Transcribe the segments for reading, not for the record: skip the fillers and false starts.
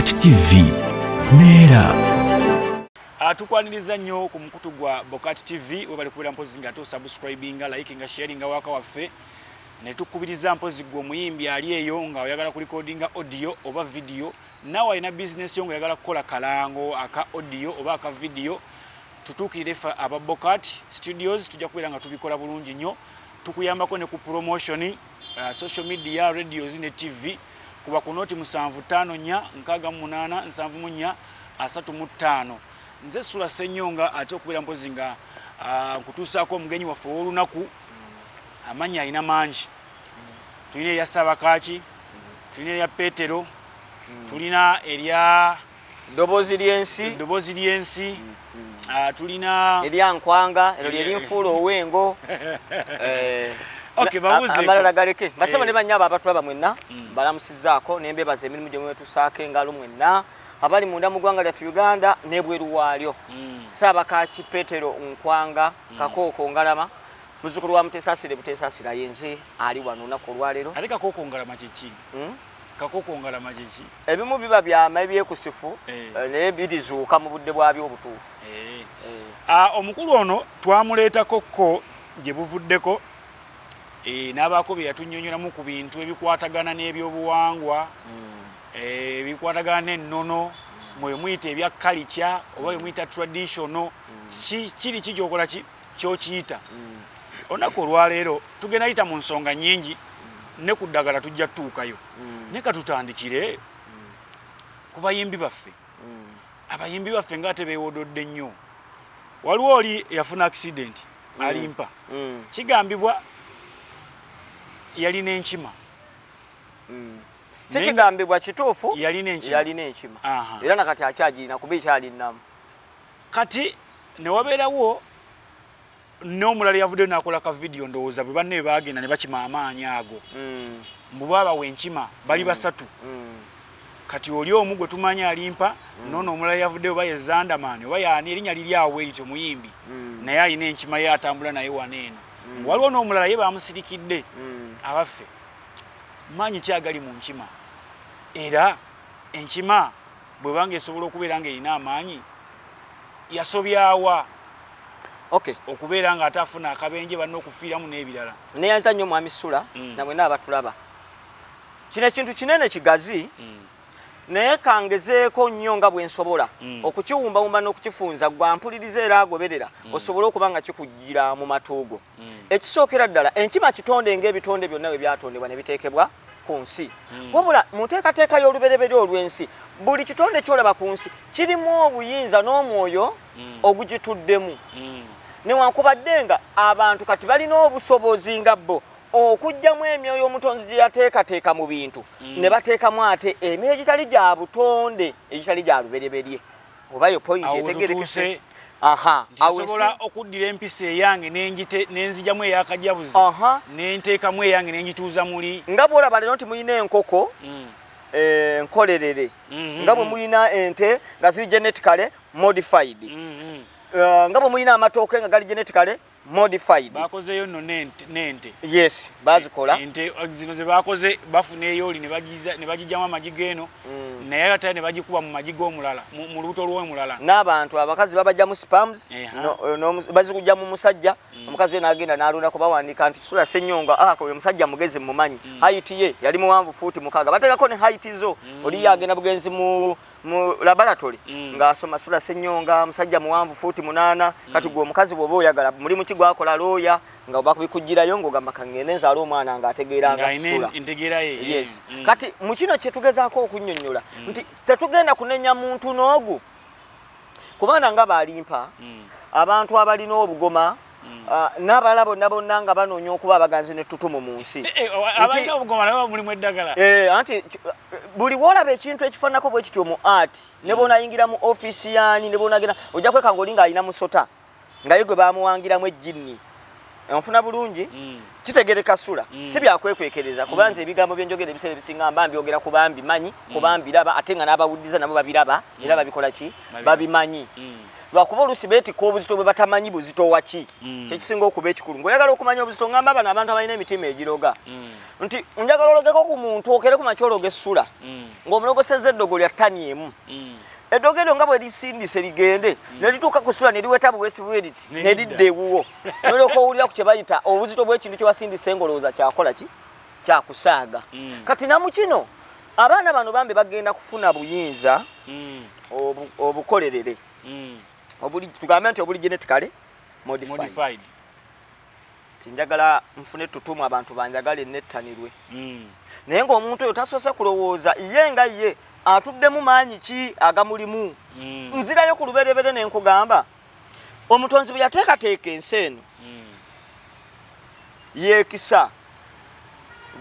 BOCAT TV neera tukwaniriza nnyo ku mukutu gwa BOCAT TV we bali kubira mpozi nga to subscribinga likinga sharinga waka waffe ne tukubiriza mpozi gwo muyimbi ali eyo nga oyagala ku recordinga audio oba video nawe alina business yo nga oyagala kukola kalango aka audio oba aka video tutukirire fa aba BOCAT studios tujja kubira nga tubikola bulungi nnyo tukuyambako ne ku promotion social media radios ne TV kuba ku noti 75487835 nze SULA SSENYONGA ate okubira mpozi nga nkutuusaako omugenyi waffe olunaku amanya alina mangi tulina Yasobya tulina erya Petero tulina erya Dobozi lyensi tulina erya Nkwanga ero lye linfuula owengo okay babuze amalala galeke basaba ne banyaba abatulaba mwenna balamusizaako nembebaza emirimu gye mwetusaako engalo mwenna abali munda mu ggwanga lyattu Uganda n'ebweru waalyo Sabakaaki Petero Nkwanga Kakooko Ngalama muzzukulu wa Mutesasire Butesasira yenze ali wano olunaku olwaleero ate Kakooko Ngalama kiki Kakooko Ngalama kiki ebimu biba byama ebyekusifu naye birizuuka mu budde bwabyo obutuufu omukulu ono twamuleetako ko gye buvuddeko n'abaako bye yatunnyonnyolamu ku bintu ebikwatagana n'ebyobuwangwa ebikwatagana n'ennono mwe muyita ebya culture oba mwe muyita traditional kiri kijookola kyokiyita olunaku olwaleero tugenda yita mu nsonga nnyingi ne ku ddagala tujja tuukayo ne katutandikire ku bayimbi baffe abayimbi baffe nga ate beewododde nnyo waliwo oli yafuna accident Alimpa kigambibwa yalina Enkima si kigambibwa kituufu yalina Enkima era nakati akyagirina kuba ekyalinamu kati ne wabeerawo n'omulala yavuddeyo n'akola ka video ndowooza bwe banne bagenda ne bakima amaanyi ago mbu baabawa Enkima bali basatu kati oli omu gwe tumanya Alimpa nono omulala yavuddeyo oba ye Zandamani oba yaani erinnya liri awo erito muyimbi naye alina Enkima ye atambula naye waneeno waliwo n'omulala ye bamusirikidde abaffe maanyi kyagali mu Nkima era Enkima bwe banga esobola okubeera nga erina amaanyi yasobyawa okubeera nga atafuna akabenje banne okufiiramu n'ebirala neyanza nnyo mwami SULA namwe n'abatulaba kino ekintu kinene kigazi naye kangezeeko nnyo nga bwe nsobola okukiwumbawumba n'okukifunza gwampuliriza era agoberera osobole okuba nga kikujjira mu matuugo ekisookera ddala Enkima kitonde ng'ebitonde byonna bwe byatondebwa ne biteekebwa ku nsi wabula mu nteekateeka y'olubereberye olw'ensi buli kitonde kyolaba ku nsi kirimu obuyinza n'omwoyo ogugituddemu newankubadde nga abantu kati balina obusobozi nga bo okujjamu emyoyo omutonzi gye yateekateeka mu bintu ne bateekamu ate emyoyo egitali gya butonde egitali gya lubereberye oba yo point etegerekese nsobola okuddira empisa eyange nenzijjamu eyakajabuzi nenteekamu eyange nengituuza muli nga bwolaba lero nti muyina enkoko nkolerere nga bwe muyina ente nga ziri genetically modified nga bwe muyina amatooke nga gali genetically modified bakozeyo nno n'ente yes bazikola ente zino ze bakoze bafuna eyoli ne bagijjamu amagi geno naye ate ne bagikuba mu magi g'omulala mu lubuto lw'omulala n'abantu abakazi babajjamu spams bazikujja mu musajja omukazi n'agenda n'alondako bawandiika nti SULA SSENYONGA oyo musajja mugezi mumanyi height ye yali muwanvu fuuti 6 bategako ne height zo oli yagenda bugenzi mu laboratory ng'asoma SULA SSENYONGA musajja muwanvu fuuti 8 kati gwe omukazi bw'oba oyagala mulimu ki gwakola looya nga oba kubikujjirayo ng'ogamba kangende nzaala omwana ng'ategeeranga SULA yes kati mu kino kye tugezaako okunnyonnyola nti tetugenda kunenya muntu n'ogu kubanga nga Alimpa abantu abalina obugoma n'abalala bonna nga banoonya okuba abaganzi n'ettutumu mu nsi abalina obugoma nabo mulimu eddagala anti buli woolaba ekintu ekifaananako bwe kityo mu art ne boonayingira mu ofisi yaani ne boonagenda ojja kwekanga oli ng'alina musota nga ye gwe baamuwangiramu ejjinni onfuna bulungi kitegereka SULA si byakwekwekereza kubanza ebigambo byenjogera ebiseera ebisinga mba mbyogera kubambi manyi kubambi laba ate nga n'abawuliriza nabo babiraba era babikola ki babimanyi lwakuba olusi beetika obuzito bwe batamanyi buzito waki kyekisinga okuba ekikulu ng'oyagala okumanya obuzito ngamba bano abantu abalina emitima egiroga nti njagala ologeko ku muntu okere ku makya ologe SULA ng'omulogosezza eddogo lya ttani emu eddogo eryo nga bwe lisindise ligende ne lituuka ku SULA ne liweta buweesi bweriti ne lidda ewuwo nolyoka owulira ku kye bayita obuzito bw'ekintu kye wasindise ng'olowooza kyakola ki kyakusaaga kati namu kino abaana bano bambi bagenda kufuna buyinza obukolerere tugambe nti obuli genetically modified tinjagala nfune Etutumu abantu banjagale nettanirwe naye ng'omuntu oyo tasoose kulowooza ye nga ye atuddemu maanyi ki agamulimu nzirayo ku luberebere ne nkugamba omutonzi bwe yateekateeka ensi eno yeekisa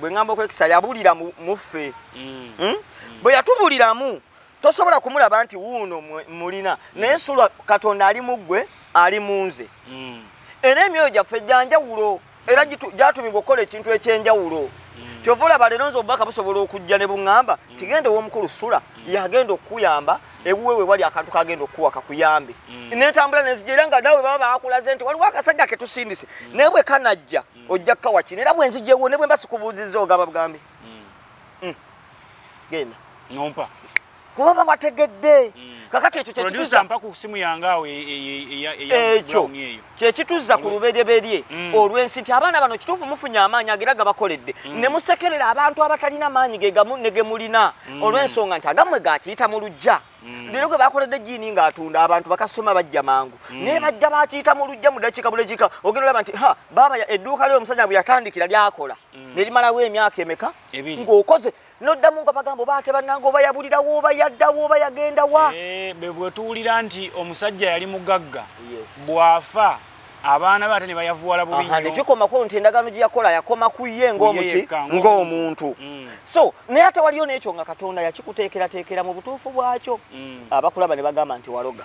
bwe ngamba okwekisa yabulira muffe bwe yatubuliramu tosobola kumulaba nti wuuno mulina naye SULA Katonda ali mu ggwe ali mu nze era emyoyo gyaffe ejjanjawulo era gyatumibwa okukola ekintu ekyenjawulo kyova olaba leero nze obubaka busobola okujja ne buŋŋamba tigende ow'omukulu SULA yagenda okukuyamba ewuwe we wali akantu kagenda okuwa kakuyambe netambula nenzija era nga naawe baba bakulaze nti waliwo akasajja ketusindise naye bwe kanajja ojja kukawa kino era bwe nzija ewo ne bwe mba sikubuuzizza ogaba bugambi genda nompa kuba babategedde kakati ekyo kyekituza mpa ku simu yange awo ekyo kyekituzza ku lubereberye olw'ensi nti abaana bano kituufu mufunye amaanyi agera gabakoledde ne musekerera abantu abatalina maanyi ne ge mulina olw'ensonga nti agammwe gakiyita mu lujja leero gwe bakoledde jiini ng'atunda abantu bakasitoma bajja mangu naye bajja bakiyita mu lujja mu dakiika bulekika ogenda olaba nti baaba edduuka lyo omusajja bwe yatandikira lyakola ne limalawo emyaka emeka ng'okoze noddamu nga bagamba oba ate bannanga oba yabulirawo oba yaddawo oba yagenda wa bwe tuwulira nti omusajja yali mugagga bw'afa abaana be ate ne bayavuwala bubi nnyo nekikomakulu nti endagaano gye yakola yakoma ku ye ng'omuntu so naye ate waliyo n'ekyo nga Katonda yakikuteekerateekera mu butuufu bwakyo abakulaba ne bagamba nti waloga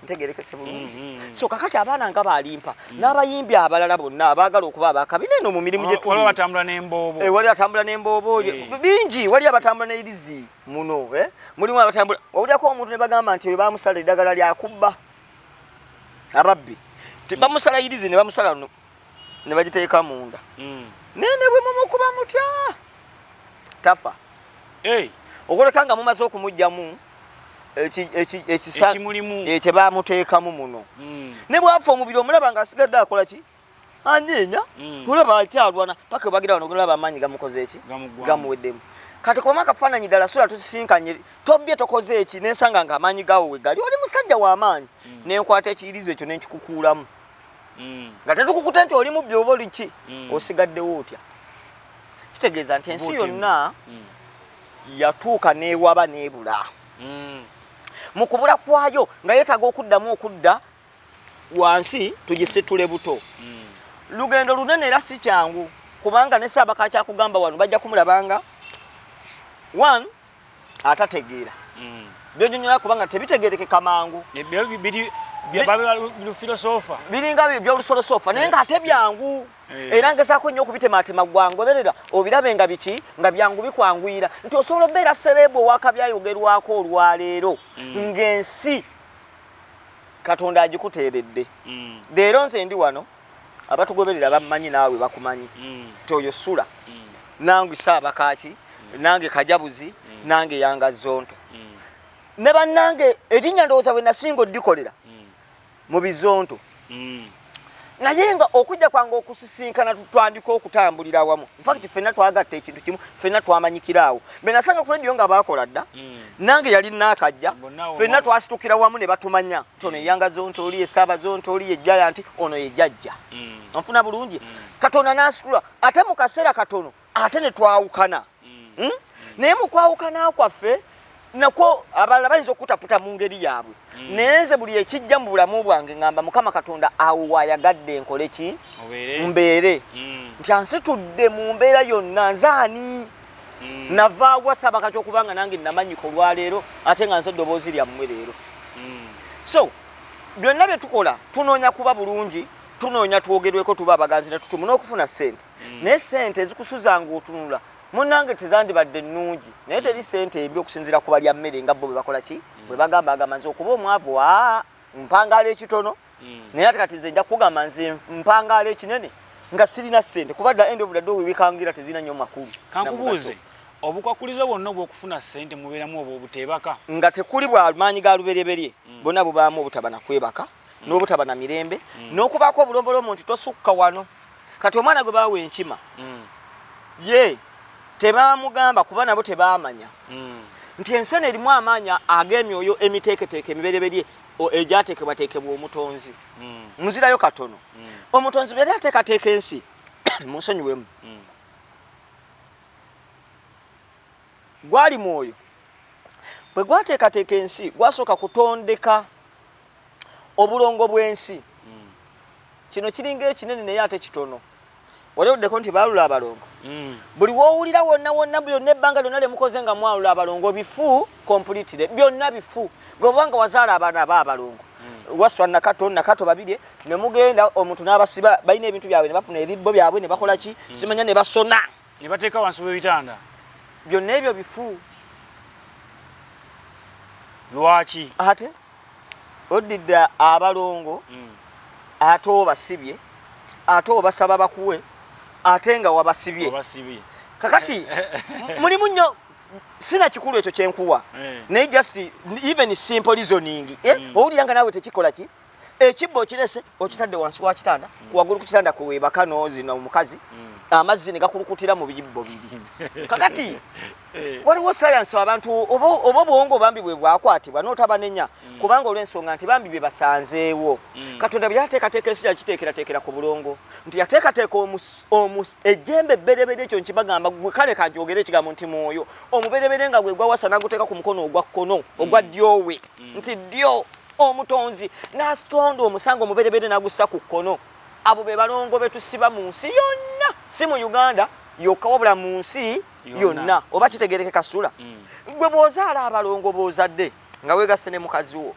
ntegerekese bulungi so kakati abaana nga Alimpa n'abayimbi abalala bonna abaagala okuba abakabi neno mu mirimu gye tuli wali atambula n'emboobo bingi wali abatambula n'erizi muno mulimu abatambula owulyako omuntu ne bagamba nti we bamusala eddagala lyakubba ababbi bamusala irizi ne bamusala ne bagiteeka munda nene bwe mumukuba mutya tafa okoleka nga mumaze okumugjamu ekyo bamuteekamu muno ne bwafa omubiri omulaba nga asigadde akola ki anyeenya olaba akyalwana paka bagira wano olaba amaanyi gamukoze eki gamuweddemu kati koma akafaananyi ddala SULA tusisinkanye tobbye tokoze eki nensanga nga amaanyi gaawo we gali oli musajja w'amaanyi nenkwata ekiyirizo ekyo nenkikukuulamu nga tetukukute nti oli mubbi oba oli ki osigaddewo otya kitegeeza nti ensi yonna yatuuka n'ewaba n'ebula mu kubula kwayo nga yeetaaga okuddamu okudda wansi tugisitule buto lugendo lunene era si kyangu kubanga ne Sabakaaki akugamba wano bajja kumulabanga one atategeera byonyonyola kubanga tebitegerekeka mangu biringa byolusolosoofa naye nga ate byangu era ngezaako nnyo okubitematema gwangu oberera obirabe nga biki nga byangu bikwanguyira nti osobola obeera serebu owaka byayogerwako olwaleero ng'ensi Katonda agikuteeredde leero nze ndi wano abatugoberera bamanyi naawe bakumanyi nti oyo SULA nange Sabakaaki nange Kajabuzi nange Yanga Zonto ne bannange erinnya ndowooza bwe nasinga oddikolera mu bizonto naye nga okujja kwange okusisinkana tutwandika okutambulira awamu infact ffenna twagatta ekintu kimu ffenna twamanyikiraawo be nasanga ku rediyo nga baakola dda nange yali naakajja ffenna twasitukira wamu ne batumanya nti ono Yanga Zonto oli ye Saaba Zonto oli ye Giant ono ye Jjajja nfuna bulungi Katonda n'asitula ate mu kaseera katono ate ne twawukana naye mu kwawukana kwaffe nako abalala bayinza okutaputa mu ngeri yaabwe nenze buli ekijja mu bulamu bwange ngamba Mukama Katonda awo wayagadde nkole ki mbeere nti ansitudde mu mbeera yonna nzaani navaawa Sabakaaki okubanga nange namanyika olwaleero ate nga nze eddoboozi lyammwe leero so byonna bye tukola tunoonya kuba bulungi tunoonya twogerweko tuba abaganzi ne tutumu n'okufuna ssente naye ssente ezikusuzanga otunula munnange tezandibadde nnungi naye teri ssente embi okusinziira ku balya mmere nga bo bwe bakola ki bwe bagamba agamba nze okuba omwavu mpangaala ekitono naye ate kati nze nja kugamba nze mpangaala ekinene nga sirina ssente kuba dda end of the day webikangira tezirina nnyo makulu. Kankubuuze obukwakulizo bwonna obw'okufuna ssente mubeeramu oba obuteebaka nga tekuli bwamaanyi ga lubereberye bonna bubaamu obutaba na kwebaka n'obutaba na mirembe n'okubaako obulombolo nti tosukka wano kati omwana gwe baawa enkima ye tebaamugamba kuba nabo tebaamanya nti ensene erimu amaanya ag'emyoyo emiteeketeeke emibereberye egyateekebwateekebwa omutonzi muzirayo katono omutonzi bwe yali ateekateeka ensi munsonyiwemu gwali mwoyo bwe gwateekateeka ensi gwasooka kutondeka obulongo bw'ensi kino kiringa ekinene naye ate kitono waliwuddeko nti baalula abalongo buli woowulira wonna wonna byonna ebbanga lyonna lyemukoze nga mwalula abalongo bifu completely byonna bifu gobanga wazaala abaana baabalongo waswa nakato babiri ne mugenda omuntu n'abasiba balina ebintu byabwe ne bafuna ebibbo byabwe ne bakola ki simanya ne basona ne bateeka wansi w'ebitanda byonna ebyo bifu lwaki ate oddidde abalongo ate obasibye ate obasaba bakuwe ate nga wabasibye kakati mulimu nnyo sina kikulu ekyo kyenkuwa naye just even simple reasoning owulira nga naawe tekikola ki ekibbo okirese okitadde wansi wa kitanda kuwaggulu ku kitanda kuweebaka noozina omukazi amazzi ne gakulukutira mu biyibbo biri kakati waliwo sayansi abantu oba obwongo bambi bwe bwakwatibwa n'otabanenya kubanga olw'ensonga nti bambi bye basanzeewo katonda bye yateekateeka ensi yakiteekerateekera ku bulongo nti yateekateeka ejjembe ebberebere ekyo nkibagamba kale kanjogere ekigambo nti mwoyo omuberebere nga gwe gwawasa n'aguteeka ku mukono ogwa kkono ogwa ddyowe nti ddyo omutonzi n'asitonda omusango omuberebere n'agussa ku kkono abo be balongo betusiba mu nsi yonna si mu Uganda yokka wabula mu nsi yonna oba kitegerekeka SULA gwe bw'ozaala abalongo b'ozadde nga weegasse ne mukazi wo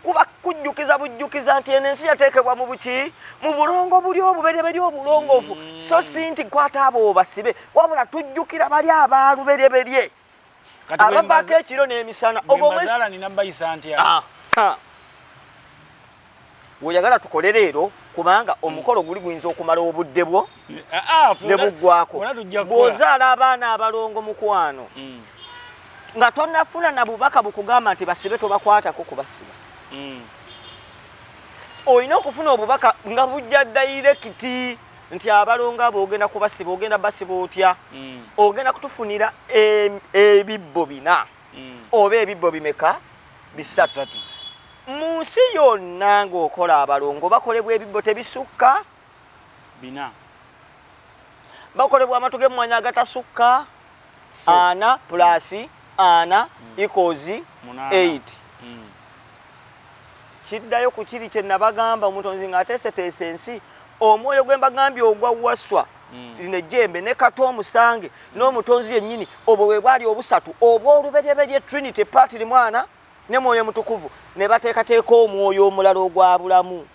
kuba bujjukiza nti eno ensi yateekebwa mu buki mu bulongo buli obubereberi obulongoofu so si nti kwata abo obasibe wabula tujjukira bali abaalubereberye abavaako ekiro n'emisana weoyagala tukole leero kubanga omukolo guli guyinza okumala obudde bwo ne buggwako bw'ozaala abaana abalongo mukwano nga tonnafuna na bubaka bukugamba nti basibe tobakwatako kubasiba olina okufuna obubaka nga bujja dayirekiti nti abalongo abo ogenda kubasiba ogenda basiba otya ogenda kutufunira ebibbo 4 oba ebibbo bimeka 3 mu nsi yonna ng'okola abalongo bakolebwa ebibbo tebisukka 4 bakolebwa amatu g'emmwanyi agatasukka 4 plus 4 equals 8 kiddayo ku kiri kye nabagamba omutonzi ng'ateeseteesa ensi omwoyo gwe mbagambye ogwa waswa lino ejjembe ne kato omusange n'omutonzi yennyini obwo bwe bwali obusatu obw'olubereberye Trinity Patiri mwana ne mwoyo mutukuvu ne bateekateeka omwoyo omulala ogwa bulamu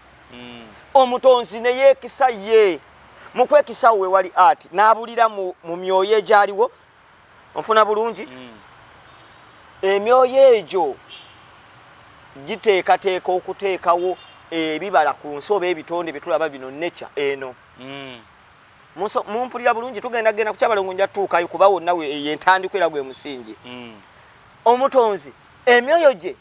omutonzi ne yeekisa ye mu kwekisa we wali ati n'abulira mu myoyo egyaliwo onfuna bulungi emyoyo egyo giteekateeka okuteekawo ebibala ku nsi oba ebitonde byetulaba bino nature eno mumpulira bulungi tugenda ku kyabalongo nja tutuukayo kuba wonna yentandiko era gwe musingi omutonzi emyoyo gye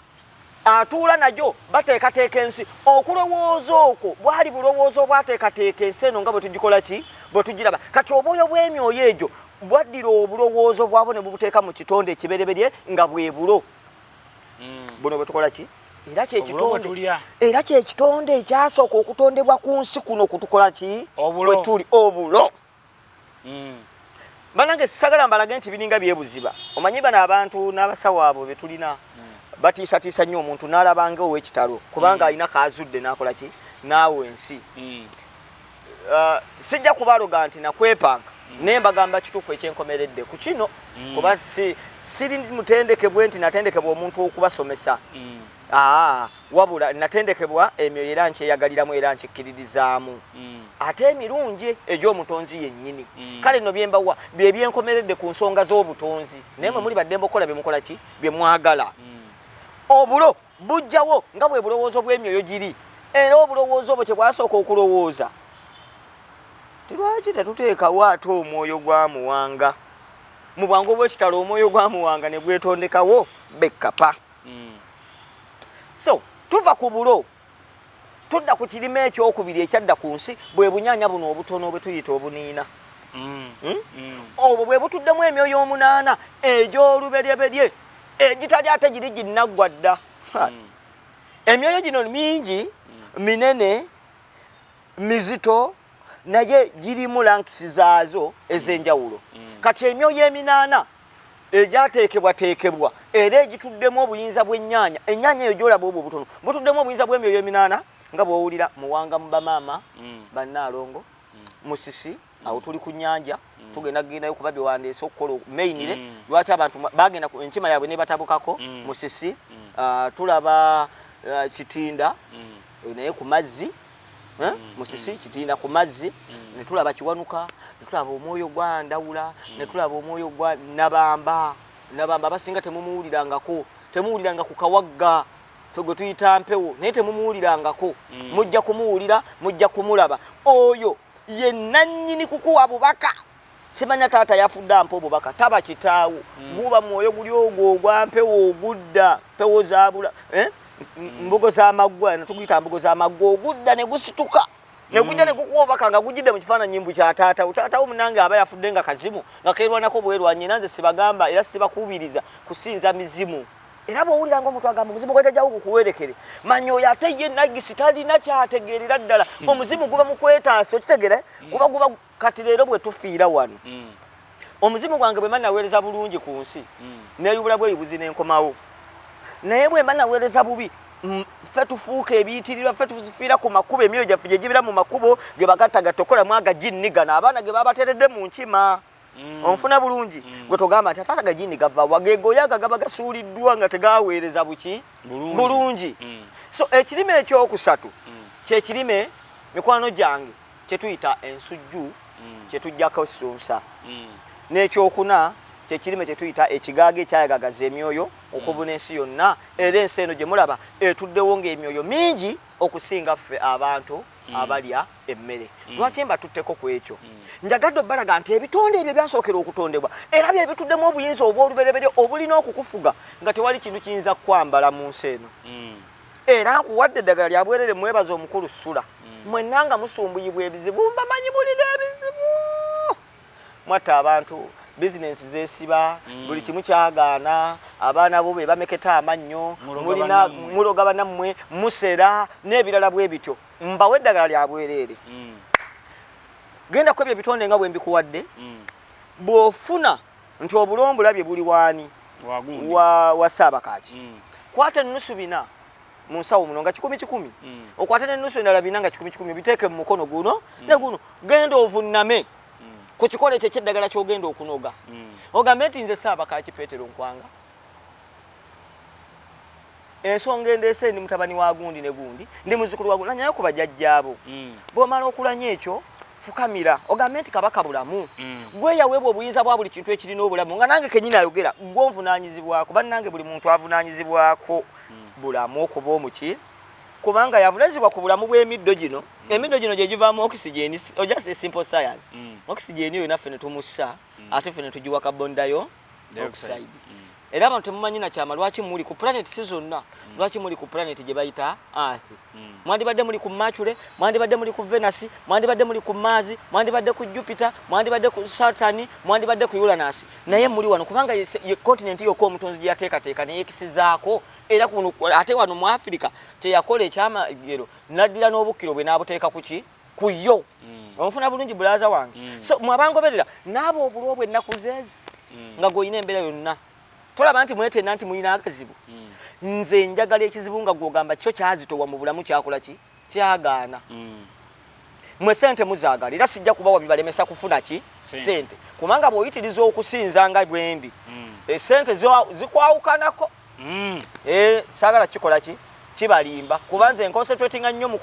atuula nagyo bateekateeka ensi okulowooza okwo bwali bulowooza obwateekateeka ensi eno nga bwe tugikola ki bwe tugiraba kati obwoyo bw'emyoyo egyo bwaddira obulowoozo bwabo ne bubuteeka mu kitonde ekibereberye nga bwe bulo buno bwe tukola ki era kyekitonde ekyasooka okutondebwa ku nsi kuno kutukola ki bwe tuli obulo banange sisagala mbalage nti biringa byebuziba omanyi bano abantu n'abasawo abo be tulina batiisatiisa nnyo omuntu n'alabanga ow'ekitalo kubanga alina kaazudde n'akola ki naawe ensi sijja kubaloga nti nakwepanga naye mbagamba kituufu ekyenkomeredde ku kino kuba siri mutendekebwe nti natendekebwa omuntu okubasomesa wabula natendekebwa emyoyo era nkyeyagaliramu era nkikkiririzaamu ate emirungi egy'omutonzi yennyini kale nno byembawa bye byenkomeredde ku nsonga z'obutonzi naye mwe muli badde mbukola bye mukola ki bye mwagala obulo bujjawo nga bwe bulowoozo bw'emyoyo giri era obulowoozo obwo kye bwasooka okulowooza tilwaki tetuteekawo ate omwoyo gwa muwanga mu bwangu bw'ekitalo omwoyo gwa muwanga ne gwetondekawo bekkapa so tuva ku bulo tudda ku kirime ekyokubiri ekyadda ku nsi bwe bunyanya buno obutono bwe tuyita obuniina obwo bwe butuddemu emyoyo omunaana egy'oluberyeberye egitali ate giri ginnaggwa dda emyoyo gino mingi minene mizito naye girimu lankisi zaazo ez'enjawulo kati emyoyo eminaana egyateekebwateekebwa era egituddemu obuyinza bw'ennyaanya ennyaanya eyo gyolaba obwo butono butuddemu obuyinza bw'emyoyo eminaana nga bw'owulira muwanga mu bamaama bannaalongo musisi awo tuli ku nnyanja tugenda kugendayo kuba byewandiise okukola mainire lwaki abantu bagenda enkima yaabwe nebatabukako musisi tulaba kitinda naye ku mazzi musisi kitinda ku mazzi netulaba kiwanuka netulaba omwoyo gwa ndawula netulaba omwoyo gwa nabamba abasinga temuwuliranga ku kawagga gwe tuyita mpewo naye temumuwulirangako mujja kumuwulira mujja kumulaba oyo ye nannyini kukuwa bubaka simanya taata yafudde ampa obubaka taba kitaawo guba mwoyo guli ogwo ogwa mpewo ogudda mpewo zabula mbugo z'amaggwa netuguyita mbugo z'amaggwa ogudda ne gusituka ne gujja ne gukuwa obubaka nga gujjidde mu kifaananyi mbu kya taatawo taatawo munange aba yafudde nga kazimu nga keerwanako bwerwanye nanze sibagamba era sibakuubiriza kusinza mizimu era bw'owuliranga omuntu agamba omuzimu gwajjajawo gukuwerekere manya oyo ate ye nagisi talina kyategeerera ddala omuzimu guba mu kwetaasa okitegere kuba guba kati leero bwe tufiira wano omuzimu gwange bwe mba naweereza bulungi ku nsi neeyubula bweyibuzi n'enkomawo naye bwe mba naweereza bubi ffe tufuuka ebiyitirirwa ffe tufiira ku makubo emyoyo gyaffe gye gibira mu makubo ge bagattagatta okolamu agajinnigana abaana ge babateredde mu nkima onfuna bulungi gwe togamba nti ataata gajini gava wagegoyaga gaba gasuuliddwa nga tegaweereza buki bulungi so ekirime ekyokusatu kyekirime mikwano gyange kyetuyita ensujju kyetujjako essunsa n'ekyokuna kyekirime kyetuyita ekigaaga ekyayagagaza emyoyo okubuna ensi yonna era ensi eno gye mulaba etuddewo ng'emyoyo mingi okusinga ffe abantu abalya emmere lwaki mba tutteko ku ekyo njagadde obbalaga nti ebitonde ebyo byasookera okutondebwa era bye bituddemu obuyinza obw'olubereberye obulina okukufuga nga tewali kintu kiyinza kwambala mu nsi eno era nkuwadde eddagala lya bwerere mwebaza omukulu SULA mwenna nga musumbuyibwa ebizibu mbamanyi bulira ebizibu mwatta abantu bizinensi zeesiba buli kimu kyagaana abaana bo be bameketa amannyo mulina muloga bannammwe musera n'ebirala bwe bityo mbawe eddagala lya bwereere genda kwebyo ebitonde nga bwe mbikuwadde bw'ofuna nti obulombulabye buli waani wa Sabakaaki kwata ennusu bina mu nsawo muno nga 10 okwata n'ennusu endala bina nga 10 biteeke mu mukono guno ne guno genda ovunname ku kikole ekyo eky'eddagala ky'ogenda okunoga ogambe nti nze Sabakaaki Peetero Nkwanga ensonga endeese ndi mutabani wa gundi ne gundi ndi muzzukulu wa gundi lanyayo ku bajjajjaabo bw'omala okulanya ekyo fukamira ogambe nti kabaka bulamu gwe yaweebwa obuyinza bwa buli kintu ekirina obulamu nga nange kennyini ayogera gw'onvunaanyizibwako bannange buli muntu avunaanyizibwako bulamu okuba omuki kubanga yavulazibwa ku bulamu bw'emiddo gino emiddo gino gye givaamu oxygen just a simple science oxygen eyo naffe ne tumussa ate ffe ne tugiwa carbon dioxide era abantu temumanyi nakyama lwaki muli ku planet si zonna lwaki muli ku planet gye bayita Earth mwandibadde muli ku Mercury mwandibadde muli ku Venus mwandibadde muli ku Mars mwandibadde ku Jupiter mwandibadde ku Saturn mwandibadde ku Uranus naye muli wano kubanga ye continent yokko omutonzi gye yateekateeka ne yekisizaako era kuno ate wano mu Africa kye yakola ekyamagero naddira n'obukkiro bwe n'abuteeka kuki ku yo onfuna bulungi bulaza wange so mwabangoberera n'abo obulwo ennaku zeezi nga gwoyina embeera yonna tolaba nti mwetenna nti mulina akazibu nze njagala ekizibu nga gwogamba kyo kyazitowa mu bulamu kyakola ki kyagaana mwe sente muzaagala era sijja kubawa bibalemesa kufuna ki sente kubanga bw'oyitiriza okusinza nga bwendi esente zikwawukanako saagala kikola ki kibalimba kubanze concentrating nnyo mu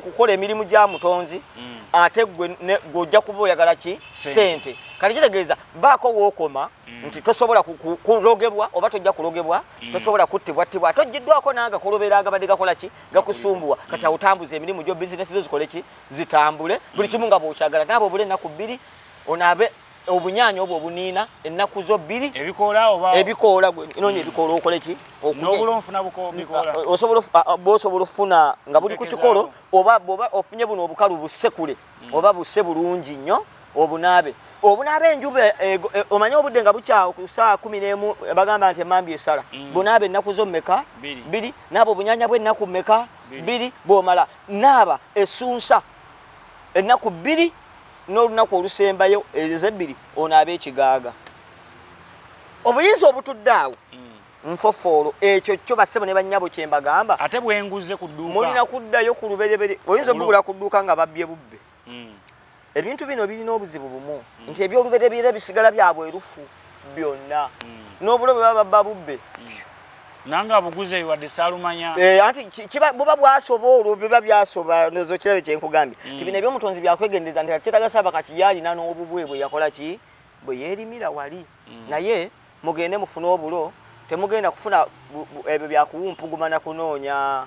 kukola emirimu gya mutonzi ate gojja kuba oyagala ki sente kali kitegeeza baako wookoma nti tosobola kulogebwa oba tojja kulogebwa tosobola kuttibwattibwa tojiddwako nanga kolobera agabadde gakola ki gakusumbuwa kati awutambuza emirimu gyo bizinesi zo zikole ki zitambule buli kimu nga bw'okyagala naabo obule ennaku 2 onaabe obunyaanya obwo obuniina ennaku zo 2 ebikoola nonya ebikoola okole ki osobola ofuna nga buli ku kikolo oba ofunye buno obukalu busekule oba busse bulungi nnyo obunaabe enjuba omanye obudde nga bukyawo ku saa 11 bagamba nti emambi esala bunaabe ennaku zo mmeka 2 naabo obunyaanya bw'ennaku mmeka 2 bw'omala naaba essunsa ennaku 2 n'olunaku olusembayo ez'ebbiri onaabe ekigaaga obuyinza obutudde awo nfofoolo ekyo kyo bassebo ne bannyabo kye mbagamba ate bwenguze ku dduuka mulina kuddayo ku luberebere oyinza obugula ku dduuka nga babbye bubbe ebintu bino birina obuzibu bumu nti ebyoluberebere bisigala byabwerufu byonna n'obulo bwe baba babba bubbe nanga buguze wadde salumanya anti buba bwasobola biba byasoba nozo kirebe kyenkugambye tibina ebyomutonzi byakwegendeza nti kyetaga Sabakaaki yalina n'obubwe bwe yakola ki bwe yeerimira wali naye mugende mufune obulo temugenda kufuna ebyo byakuwumpuguma na kunoonya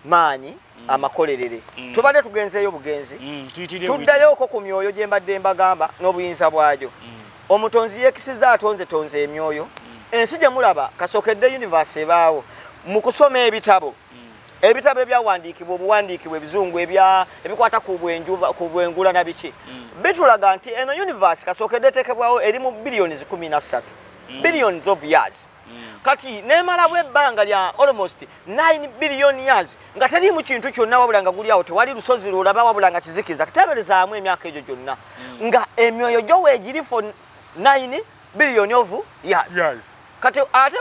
maanyi amakolerere tubadde tugenzeeyo bugenzi tuddayoko ku myoyo gye mbadde mbagamba n'obuyinza bwajo omutonzi yeekisiza atonze emyoyo ensi gye mulaba kasookedde universe ebaawo mu kusoma ebitabo ebyawandiikibwa obuwandiikibwa ebizungu ebikwata ku bwengula na biki bitulaga nti eno universe kasookedde eteekebwawo eri mu billions 13 billions of years kati nemalawo ebbanga lya almost 9 billion years nga teriimu kintu kyonna wabula nga guli awo tewali lusozi lwolaba wabula nga kizikiza kuteeberezaamu emyaka egyo gyonna nga emyoyo gyo weegiri for 9 billion of years kati ate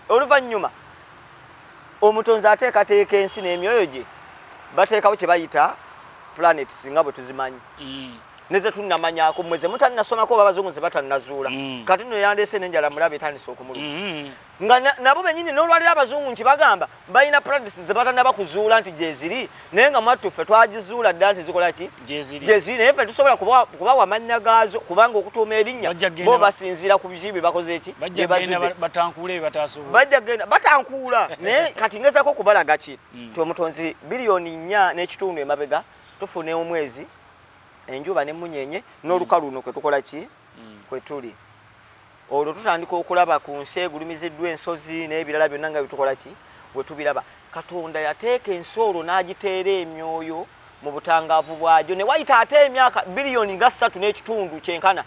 oluvannyuma omutonzi ateekateeka ensi n'emyoyo gye bateekawo kye bayita planets nga bwe tuzimanyi neze tunnamanyako mweze mutannasomako oba abazungu ze batannazuula kati nno yandeese n'enjala mulabe etandise okumuluma nga nabo bennyini n'olwalira abazungu nti bagamba balina planets ze batannaba kuzuula nti gyeziri naye nga mwatuffe twagizuula ddala nti zikola ki gyeziri naye ffe tusobola kubawa amannya gaazo kubanga okutuuma erinnya bo basinziira ku biki bye bakoze eki bajja genda batankuula naye kati ngezako kubalaga ki ti omutonzi biliyoni 4 n'ekitundu emabega tufune omwezi enjuba n'emunyenye n'olukalu luno kwe tukola ki kwe tuli olwo tutandika okulaba ku nsi egulumiziddwa ensozi n'ebirala byonna nga bitukola ki bwe tubiraba katonda yateeka ensi olwo n'agiteera emyoyo mu butangaavu bwagyo ne wayita ate emyaka biliyoni nga 3 n'ekitundu kyenkana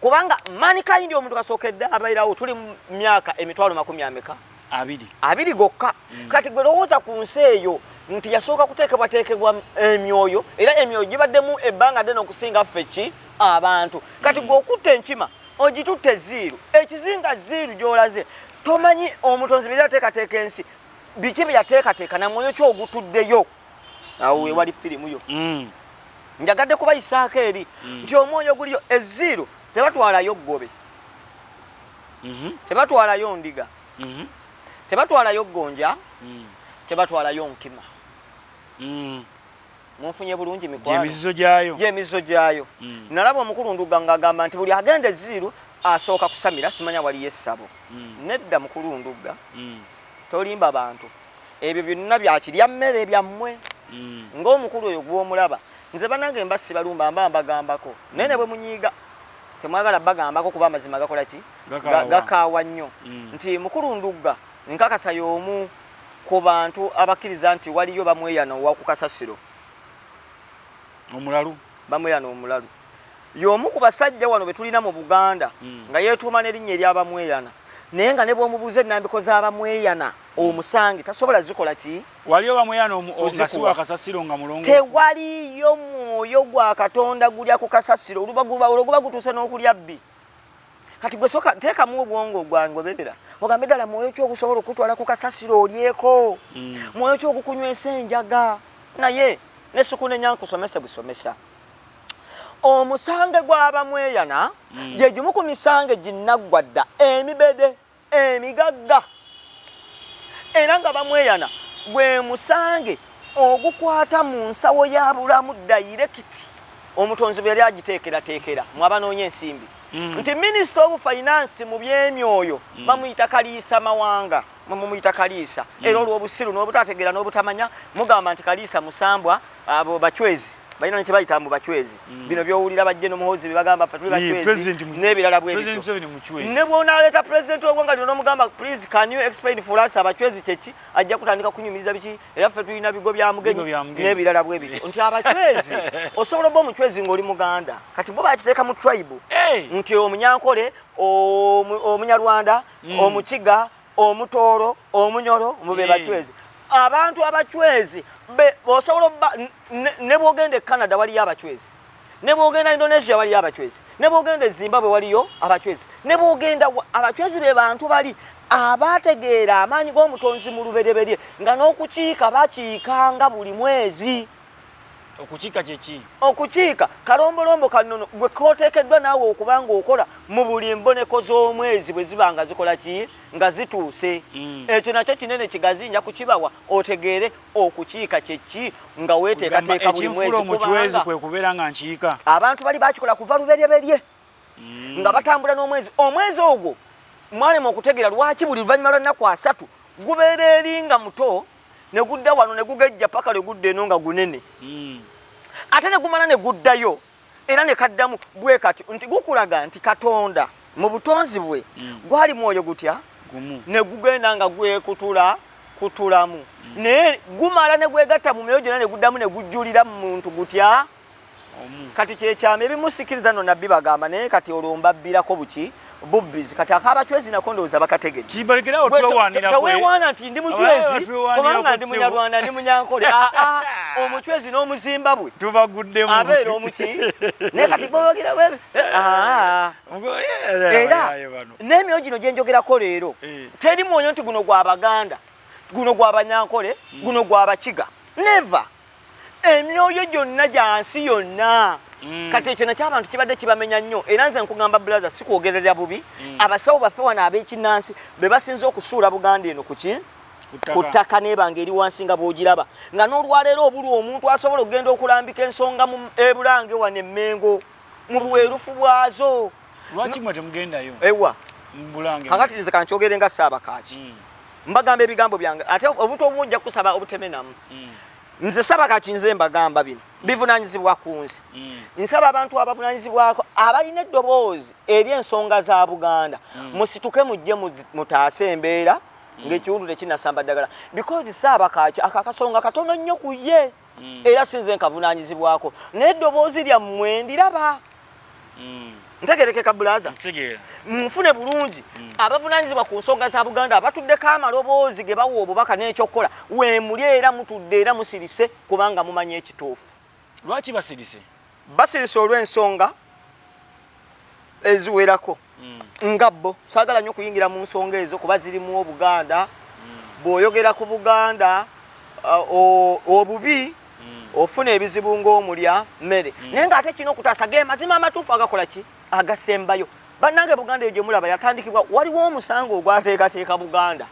kubanga mankind omuntu kasookedde abairawo tuli mu myaka emitwalo 20 gokka kati gwe lowooza ku nsi eyo nti yasooka kuteekebwateekebwa emyoyo era emyoyo gibaddemu ebbanga ddene okusinga ffe ki abantu kati gwe okutta enkima ogitutte ziiru ekizinga ziiru gy'olaze tomanyi omutonzi bye yateekateeka ensi biki bye yateekateeka na mwoyo ki ogutuddeyo awo wewali firimu yo njagadde kubayisaako eri nti omwoyo guliyo eziiru tebatwalayo ggobe tebatwalayo ndiga tebatwalayo gonja tebatwalayo nkima munfunye bulungi mikwano gy'emizizo gyayo nalaba omukulunduga ng'agamba nti buli agenda eziiru asooka kusamira simanya waliyo essabo nedda mukulunduga tolimba bantu ebyo byonna byakirya mmere byammwe ng'omukulu oyo gw'omulaba nze banange mbasi balumba mbagambako naye ne bwe munyiiga temwagala bagambako kuba amazima gakola ki gakaawa nnyo nti mukulunduga nkakasa y'omu ku bantu abakkiriza nti waliyo bamweyana wa ku kasasiro omulalu bamweyana omulalu y'omu ku basajja wano be tulina mu Buganda nga yeetuuma n'erinnya ery'abamweyana naye nga ne bw'omubuuza ennambiko z'abamweyana omusange tasobola zikola ki waliyo bamweyana ogasiwa akasasiro nga mulongo tewaliyo mwoyo gwa Katonda gulya ku kasasiro oluba gutuuse n'okulya bbi kati gwe soka teekamu obwongo gwangoberera ogambe ddala mwoyo ki ogusobola okutwala ku kasasiro olyeko mwoyo ki ogukunywesa enjaga naye nesuku nenyankusomese busomesa omusange gw'abamweyana gye gimu ku misange ginnaggwa dda emibede emigagga era nga bamweyana gwe musange ogukwata mu nsawo ya bulamu direct omutonzi bwe yali agiteekerateekera mwabanoonya ensimbi nti Minister of Finance mu byemyoyo bamuyita Kaliisa Mawanga mumuyita Kaliisa era olw'obusiru n'obutategeera n'obutamanya mugamba nti Kaliisa Musambwa abo bachwezi balina nti bayita mu bachwezi bino byowulira bajje n'omuhozi bibagamba ffe tuli bachwezi n'ebirala bwe bityo ne bw'onaleeta president w'eggwanga lino n'omugamba please can you explain for us abachwezi kyeki ajja kutandika kunyumiriza biki era ffe tulina bigo bya mugenyi n'ebirala bwe bityo nti abachwezi osobola obba omuchwezi ng'oli muganda kati bo bakiteeka mu tribe nti omunyankole omunyarwanda omukiga omutooro omunyoro mube bachwezi abantu abachwezi osobola ne bwogenda e Canada waliyo abachwezi ne bwogenda Indonesia waliyo abachwezi ne bwogenda e Zimbabwe waliyo abachwezi ne bwogenda abachwezi be bantu bali abategeera amaanyi g'omutonzi mu lubereberye nga n'okukiika bakiikanga buli mwezi okukiika kyeki okukiika kalombolombo kanono gwe kooteekeddwa naawe okubanga okola mu buli mboneko z'omwezi bwe ziba nga zikola ki nga zituuse ekyo nakyo kinene kigazi nja kukibawa otegeere okukiika kyeki nga weeteekateeka buli mwezi kubanga kwe kubeera nga nkiika abantu bali bakikola kuva luberyeberye nga batambula n'omwezi omwezi ogwo mwalema okutegeera lwaki buli luvannyuma lwa nnaku 3 gubeera eri nga muto ne gudda wano ne gugejja paka le gudda eno nga gunene ate ne gumala ne guddayo era ne kaddamu bwe kati nti gukulaga nti Katonda mu butonzi bwe gwali mwoyo gutya ne gugenda nga gwekutula kutulamu ne gumala ne gwegatta mu myoyo gyonna ne guddamu ne gujjulira mu muntu gutya kati kyekyama ebimusikiriza no nabbi bagamba naye kati olwo mbirako buki bubbizi kati akabachwezi nako ndowooza bakategedde kibalekera otwewanira kwe teweewaana nti ndi muchwezi kubanga ndi munyarwanda ndi munyankole omuchwezi n'omuzimbabwe tubaguddemu abeera omuki naye kati boogera wewe era n'emyoyo gino gye njogerako leero teri mwonyo nti guno gwa Baganda guno gwa Banyankole guno gwa Bakiga never emyoyo gyonna gyansi yonna kati ekyo nakyo abantu kibadde kibamenya nnyo era nze nkugamba brother sikwogerera bubi abasawo baffe wano ab'ekinnansi be basinze okusuula Buganda eno ku ttaka n'ebanga eri wansi nga bw'ogiraba nga n'olwaleero obuli omuntu asobola okugenda okulambika ensonga mu ebulange wano emmengo mu buweerufu bwazo lwaki mwe temugendayo ewa mbulange kakati nze kankyogere nga Sabakaaki mbagamba ebigambo byange ate obuntu obumu ojja kusaba obutemenamu nze Sabakaaki nze mbagamba bino bivunaanyizibwa ku nze nsaba abantu abavunaanyizibwako abalina eddoboozi eri ensonga za Buganda musituke mujje mutaase embeera ng'ekiwundu tekinnasamba ddagala because Sabakaaki akakasonga katono nnyo ku ye era sinze nkavunaanyizibwako naye eddoboozi lyammwe ndiraba ntegerekeka bulaza nfune bulungi abavunaanyizibwa ku nsonga za Buganda abatuddeko amaloboozi ge bawa obubaka n'ekyokukola weemuli era mutudde era musirise kubanga mumanyi ekituufu lwaki basirise basirise olw'ensonga eziwerako nga bo saagala nnyo okuyingira mu nsonga ezo kuba zirimu Obuganda bw'oyogera ku Buganda obubi ofuna ebizibu ng'omulya mmere naye ng'ate kino okutaasa ge mazima amatuufu agakola ki agasembayo bannange Buganda eyo gye mulaba yatandikibwa waliwo omusango ogwateekateeka Buganda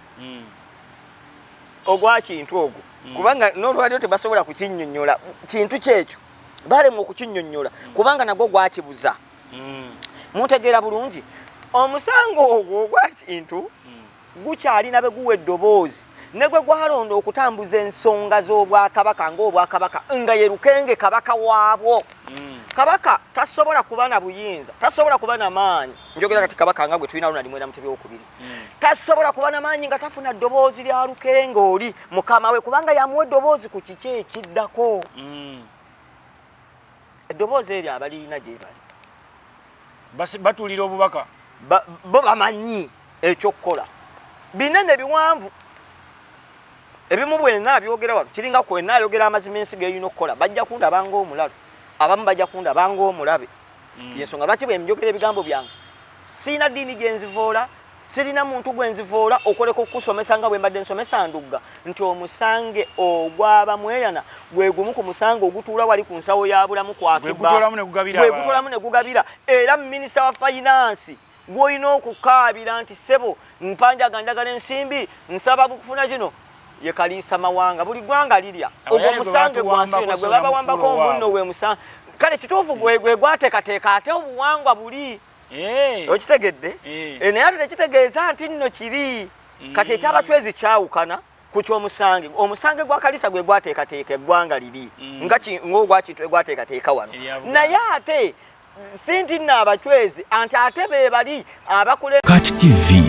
ogwa kintu ogwo kubanga n'olwaliro tebasobola kukinnyonnyola kintu kyekyo balema okukinnyonnyola kubanga nagwo gwakibuza mutegeera bulungi omusango ogwo ogwa kintu gukyalina be guwa eddoboozi ne gwe gwalonda okutambuza ensonga z'Obwakabaka ng'Obwakabaka nga ye Lukenge kabaka waabwo kabaka tasobola kuba na buyinza tasobola kuba na maanyi njogera kati kabaka nga gwe tulina Ronald Mwera Mutebi okubiri tasobola kuba na maanyi nga tafuna ddoboozi lya Lukenge oli mukama we kubanga yamuwa eddoboozi ku kiki ekiddako eddoboozi eryo abalirina gye bali batulira obubaka bo bamanyi ekyokukola binene biwanvu ebimu bwenna byogera wano kiringa kwenna ayogera amazima ensi geyina okukola bajja kundaba ng'omulabe abamu bajja kundaba ng'omulabe yensonga lwaki bwe njogera ebigambo byange sina ddiini gye nzivoola sirina muntu gwe nzivoola okoleka okusomesa nga bwe mbadde nsomesa ndugga nti omusange ogw'abamweyana gwe gumu ku musange ogutuula wali ku nsawo ya bulamu kwakibba gwe gutolamu ne gugabira era minisita wa finance gw'olina okukaabira nti ssebo mpanjaga njagala ensimbi nsaba bukufuna kino ye kaliisa mawanga buli gwanga lirya ogwo musange gwansi na gwe baba wambako omunno we musange kale kituufu gwe gwateekateeka ate obuwangwa buli okitegedde naye ate tekitegeeza nti nno kiri kati ekyabachwezi kyawukana ku ky'omusange omusange gwa kalisa gwe gwateekateeka eggwanga liri ng'ogwa kintu egwateekateeka wano naye ate sinti nno abachwezi anti ate be bali abakule BOCAT TV